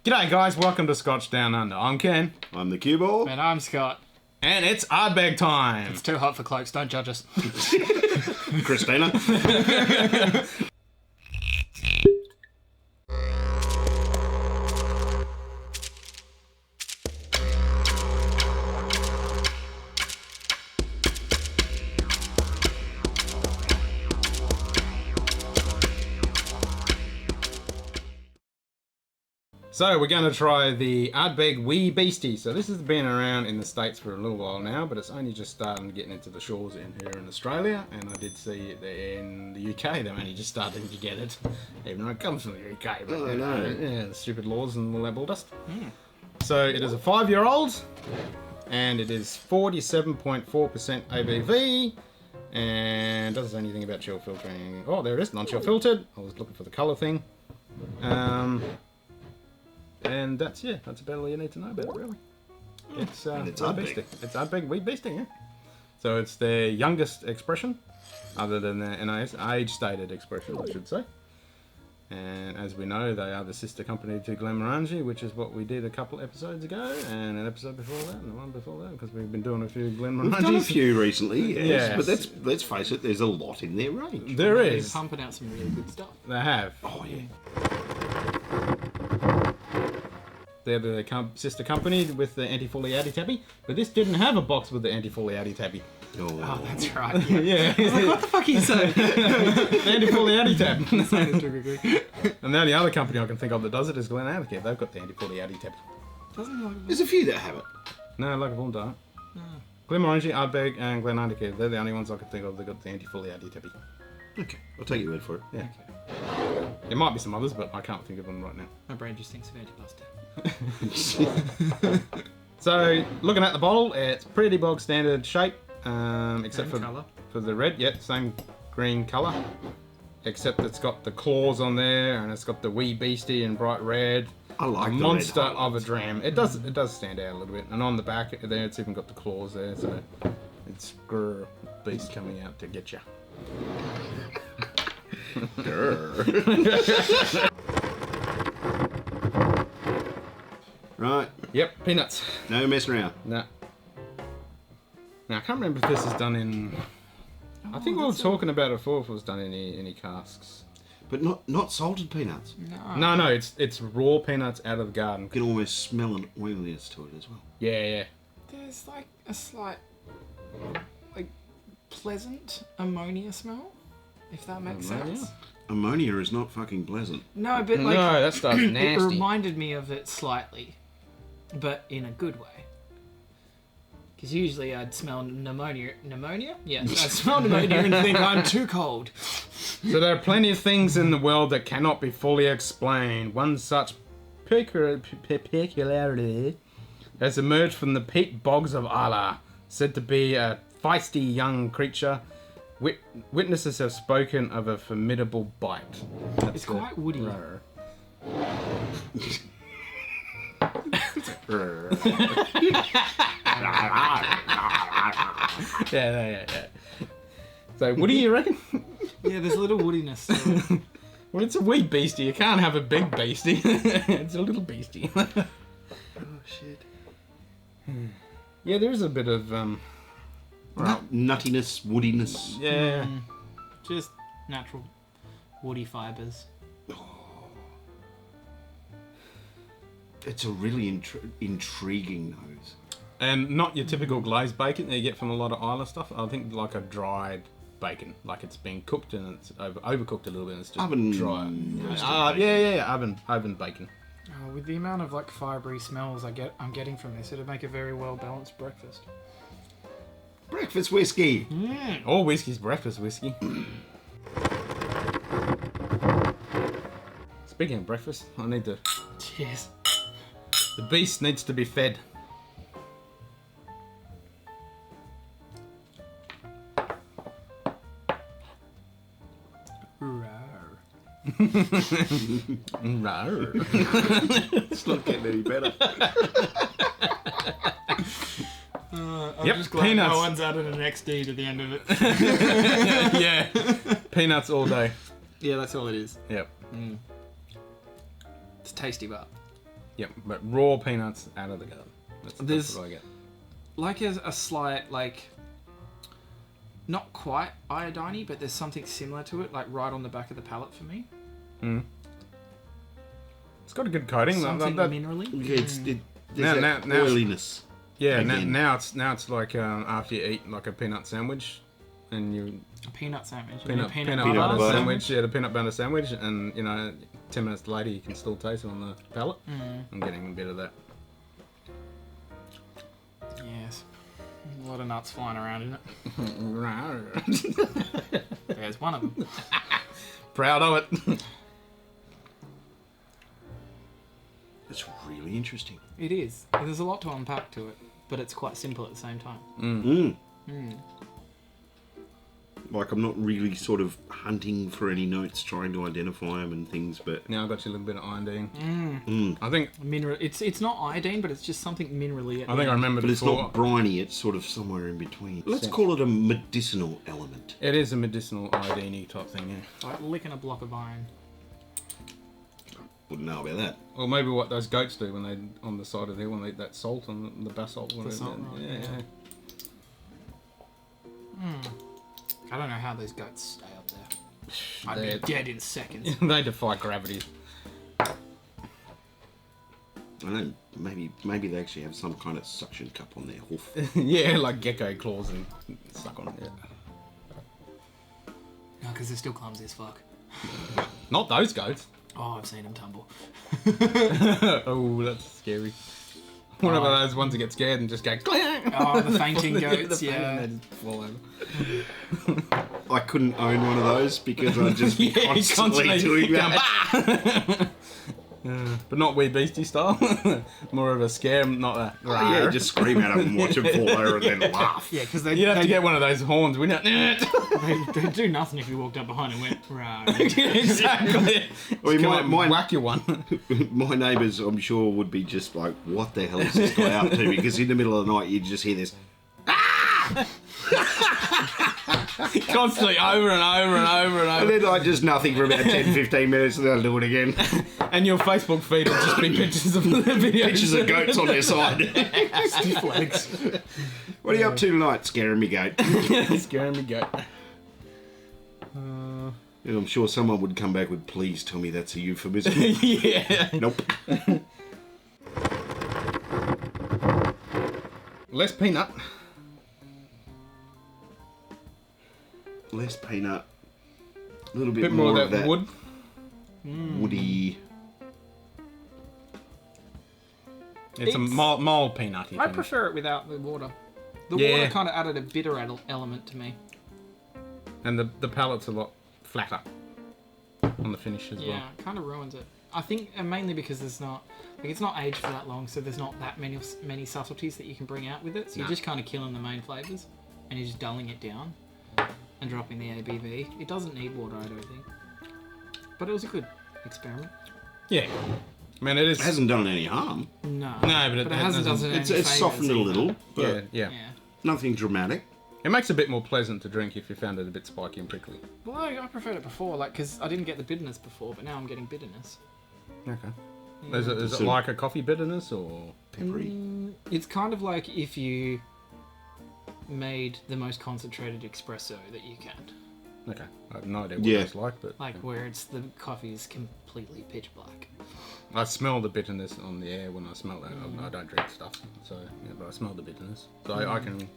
G'day guys, welcome to Scotch Down Under. I'm Ken. I'm the cue ball. And I'm Scott. And it's Ardbeg time. It's too hot for cloaks, don't judge us. Christina. So we're going to try the Ardbeg Wee Beastie. So this has been around in the States for a little while now, but it's only just starting getting into the shores in here in Australia. And I did see it in the UK. They're only just starting to get it, even though it comes from the UK. But yeah, the stupid laws and all that bull-dust. So it is a 5-year-old, and it is 47.4% ABV, and doesn't say anything about chill filtering. Oh, there it is, non-chill filtered. I was looking for the colour thing. And that's about all you need to know about it, really. It's Ardbeg. Beastie. It's Ardbeg Wee Beastie, yeah. So it's their youngest expression, other than their age-stated expression, I should say. And as we know, they are the sister company to Glenmorangie, which is what we did a couple episodes ago, and an episode before that, and the one before that, because we've been doing a few Glenmorangies. We've done a few recently, yes. Yes. But let's face it, there's a lot in their range. There They're is. pumping out some really good stuff. They have. Oh, yeah. They're the sister company with the anti-foliati tabby, but this didn't have a box with the anti-foliati tabby. Oh, that's right. Yeah. Yeah. I was like, what the fuck are you saying? The anti-foliati tab. Doesn't And the only other company I can think of that does it is Glenmorangie. They've got the anti-foliati tabby. like There's a few that have it. No, like a don't. Glenmorangie, Ardbeg, and Glenmorangie. They're the only ones I can think of that got the anti-foliati tabby. Okay, I'll take your word for it. Yeah. There might be some others, but I can't think of them right now. my brain just thinks of anti-pasta. So, looking at the bottle, it's pretty bog standard shape, except Same colour. for the red. Yeah, same green colour, except it's got the claws on there, and it's got the Wee Beastie in bright red. I like a the monster red of a dram. It does stand out a little bit, and on the back there, it's even got the claws there, so it's grr, beast coming out to get you. Right, Yep, peanuts. no messing around. No. Now I can't remember if this is done in. I think we were talking about it before if it was done in any casks. But not salted peanuts. No, it's raw peanuts out of the garden. You can almost smell an oiliness to it as well. Yeah. There's like a slight, like, pleasant ammonia smell, if that makes Ammonia? sense. Ammonia is not fucking pleasant. No, but like, No, that stuff's it nasty. reminded me of it slightly, but in a good way. Because usually I'd smell pneumonia. Pneumonia? Yes, I'd smell pneumonia and think I'm too cold. So there are plenty of things in the world that cannot be fully explained. One such peculiarity has emerged from the peat bogs of Islay, said to be a feisty young creature. Witnesses have spoken of a formidable bite. It's quite woody. Yeah. So, what do you reckon? Yeah, there's a little woodiness to it. Well, it's a wee beastie. You can't have a big beastie. It's a little beastie. Oh, shit. Yeah, there is a bit of Nuttiness, woodiness. yeah. Just natural woody fibres. It's a really intriguing nose. And not your typical glazed bacon that you get from a lot of Islay stuff. I think like a dried bacon, like it's been cooked and it's overcooked a little bit and it's just Oven dry. roasted Yeah, oven bacon. With the amount of like fibrous smells I'm getting from this, it'd make a very well balanced breakfast. Breakfast whiskey. All whiskey's breakfast whiskey. Speaking of breakfast, I need to. Cheers. The beast needs to be fed. Rawr. It's not getting any better. I'm Yep, just glad peanuts. no one's added an XD to the end of it. Yeah, peanuts all day. Yeah, that's all it is. Yep. It's tasty, but Yep, but raw peanuts out of the garden. That's what I get. Like a slight, like, not quite iodine-y, but there's something similar to it, like right on the back of the palate for me. Mm. It's got a good coating. Something minerally. Yeah, there's that oiliness. Yeah, again. now it's like after you eat like a peanut sandwich, and you A peanut sandwich. peanut butter butter sandwich. sandwich, yeah, the peanut butter sandwich, and 10 minutes later you can still taste it on the palate. I'm getting a bit of that. Yes. A lot of nuts flying around in it. There's one of them. Proud of it. It's really interesting. It is. There's a lot to unpack to it, but it's quite simple at the same time. Like, I'm not really sort of hunting for any notes, trying to identify them and things, but... Now I've got you a little bit of iodine. I think Mineral. It's not iodine, but it's just something minerally. I remember But it's before. not briny, it's sort of somewhere in between. Let's call it a medicinal element. It is a medicinal iodine type thing, yeah. Like licking a block of iron. Wouldn't know about that. Or maybe what those goats do when they on the side of the hill when they eat that salt and the basalt. The salt, right, yeah. I don't know how those goats stay up there. I'd They're- be dead in seconds. They defy gravity. I don't know, maybe they actually have some kind of suction cup on their hoof. Yeah, like gecko claws and stuck on it. No, because they're still clumsy as fuck. Not those goats. Oh, I've seen them tumble. Oh, that's scary. What about those ones that get scared and just go clang? Oh, the fainting goats, The faint yeah. and they just fall over. I couldn't own one of those because I'd just be constantly doing that. But not Wee Beastie style. More of a scare, not a. Yeah, just scream at them and watch them fall over and then laugh. Yeah, because You'd have to get one of those horns, wouldn't you? they'd do nothing if you walked up behind and went, right. Exactly. I mean, Come on, mine- whack you one. My neighbours, I'm sure, would be just like, what the hell is this guy up to? Because in the middle of the night, you'd just hear this. Constantly over and over and over and And over. then like just nothing for about 10, 15 minutes and then I'll do it again. And your Facebook feed will just be pictures of the videos. Pictures of goats on their side. Stiff legs. What are you up to tonight? Scaring me, goat. Scaring me goat. And I'm sure someone would come back with, please tell me that's a euphemism. Yeah. Nope. Less peanut. Less peanut. A little bit Bit more more of that wood. woody. It's a mild peanutty I thing. prefer it without the water. The Yeah. water kind of added a bitter element to me. And the palate's a lot flatter on the finish as Yeah, well. it kind of ruins it. I think mainly because there's not, like, it's not aged for that long, so there's not that many subtleties that you can bring out with it. So you're Nah. just kind of killing the main flavors, and you're just dulling it down and dropping the ABV. It doesn't need water, I don't think. But it was a good experiment. Yeah. I mean, it is. It hasn't done any harm. No, but it hasn't done doesn't- any It's softened it a favours little, either. but Yeah. Yeah. nothing dramatic. It makes it a bit more pleasant to drink if you found it a bit spiky and prickly. Well, I preferred it before, like, because I didn't get the bitterness before, but now I'm getting bitterness. Okay. Is it So- like a coffee bitterness or? Peppery. It's kind of like if you made the most concentrated espresso that you can. Okay. I have no idea what Yeah. it's like, but Like where it's the coffee is completely pitch black. I smell the bitterness on the air when I smell that. I don't drink stuff, so yeah, but I smell the bitterness, so I can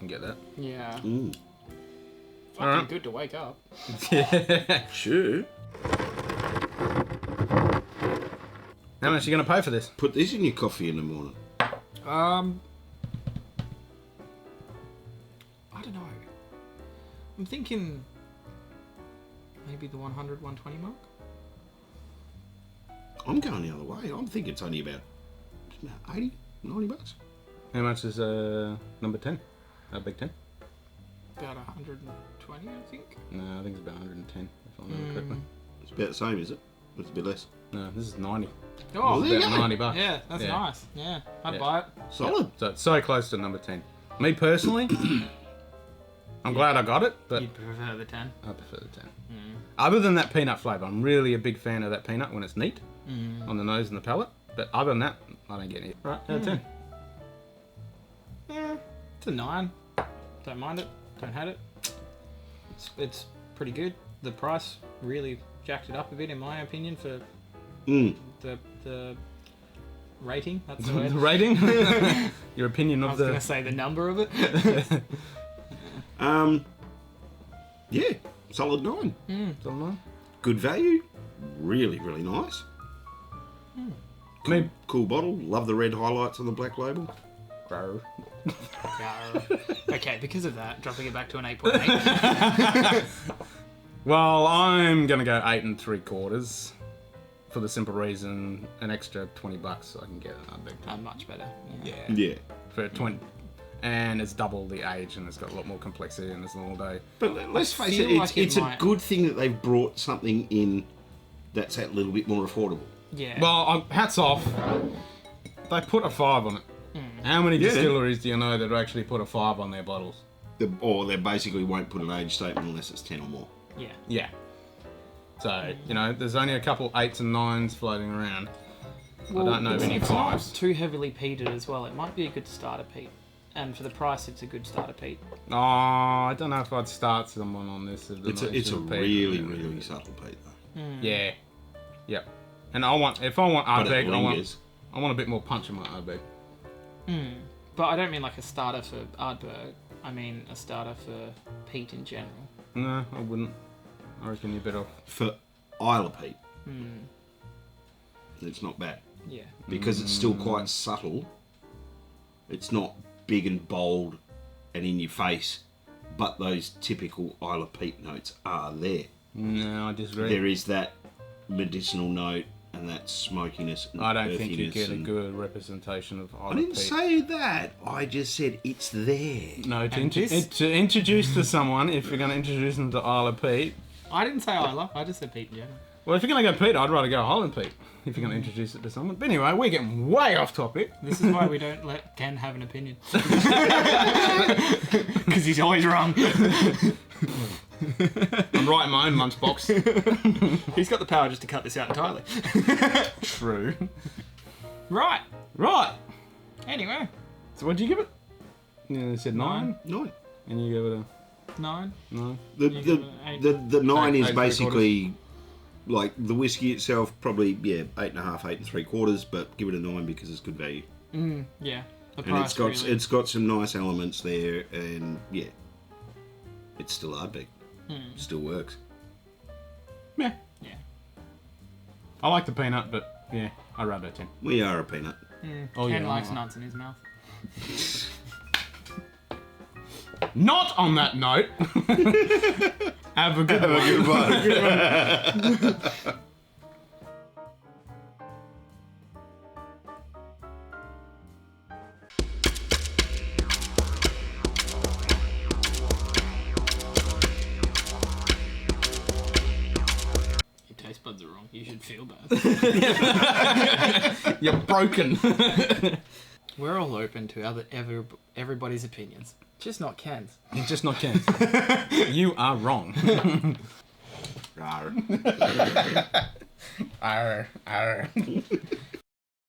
get that. Yeah. Mm. Fucking Alright. good to wake up. Yeah. Sure. How much are you going to pay for this? Put this in your coffee in the morning. I don't know. I'm thinking maybe the 100, 120 mark. I'm going the other way. I think it's only about 80, 90 bucks. How much is number 10? Big 10? About 120, I think. No, I think it's about 110 if I remember correctly. It's about the same, is it? It's a bit less. No, this is 90. Oh, there you About go. 90 bucks. yeah, that's Yeah. nice. Yeah, I'd Yeah. buy it. Solid. So it's so close to number 10. Me personally, I'm glad I got it, but You'd prefer the 10. I prefer the 10. Other than that peanut flavour, I'm really a big fan of that peanut when it's neat on the nose and the palate. But other than that, I don't get any. Right, out of 10. Yeah, it's a 9. Don't mind it. Don't hate it. It's pretty good. The price really jacked it up a bit, in my opinion, for the rating. That's the word. The rating? Your opinion of I was going to say the number of it. Yeah, solid 9. Something like Good value. Really, really nice. Cool bottle. Love the red highlights on the black label. that. Okay, because of that, dropping it back to an 8.8. Well, I'm going to go 8 3/4 for the simple reason an extra $20 so I can get an Ardbeg. Much better. Yeah. For 20. And it's double the age and it's got a lot more complexity and it's a long day. But let's face feel it, like it's it a might- good thing that they've brought something in that's a little bit more affordable. Yeah. Well, hats off. They put a 5 on it. How many Yeah. distilleries do you know that actually put a 5 on their bottles? Or they basically won't put an age statement unless it's 10 or more. Yeah. Yeah. So, you know, there's only a couple 8s and 9s floating around. Well, I don't know of any it's not 5s. too heavily peated as well. It might be a good starter peat. And for the price, it's a good starter peat. Oh, I don't know if I'd start someone on this. If It's a really, really subtle peat though. Yeah. Yep. And if I want But it Ardbeg, lingers. I want a bit more punch in my Ardbeg. But I don't mean like a starter for Ardbeg. I mean a starter for peat in general. No, I wouldn't. I reckon you're better off. For Islay peat, it's not bad. Yeah. Because it's still quite subtle. It's not big and bold and in your face, but those typical Islay peat notes are there. No, I disagree. There is that medicinal note and that smokiness and I don't think you earthiness get a and- good representation of I Islay didn't peat. say that. I just said it's there. No, And this- to introduce to someone, if you're going to introduce them to Islay peat, I didn't say Isla. I just said peat in general. well, if you're going to go peat, I'd rather go Highland peat. If you're going to introduce it to someone. But anyway, we're getting way off topic. This is why we don't let Ken have an opinion. Because he's always wrong. I'm writing my own lunchbox. He's got the power just to cut this out entirely. True. Right. Right. Anyway. So what'd you give it? Yeah, they said 9. No. And you gave it a 9. 9. The You give it an the 9 is 8 basically like the whiskey itself, probably 8.5, 8 3/4, but give it a 9 because it's good value. Yeah. The And price really. it's got some nice elements there, and yeah, it's still Ardbeg. Still works. Yeah. Yeah. I like the peanut, but yeah, I'd rather 10. We are a peanut. Oh, Ken yeah, likes I- nuts in his mouth. Not on that note. Have a good one. Good one. Your taste buds are wrong. You should feel bad. You're broken. We're all open to everybody's opinions. Just not Ken's. You're just not Ken. You are wrong. Rawr. Arr, arr.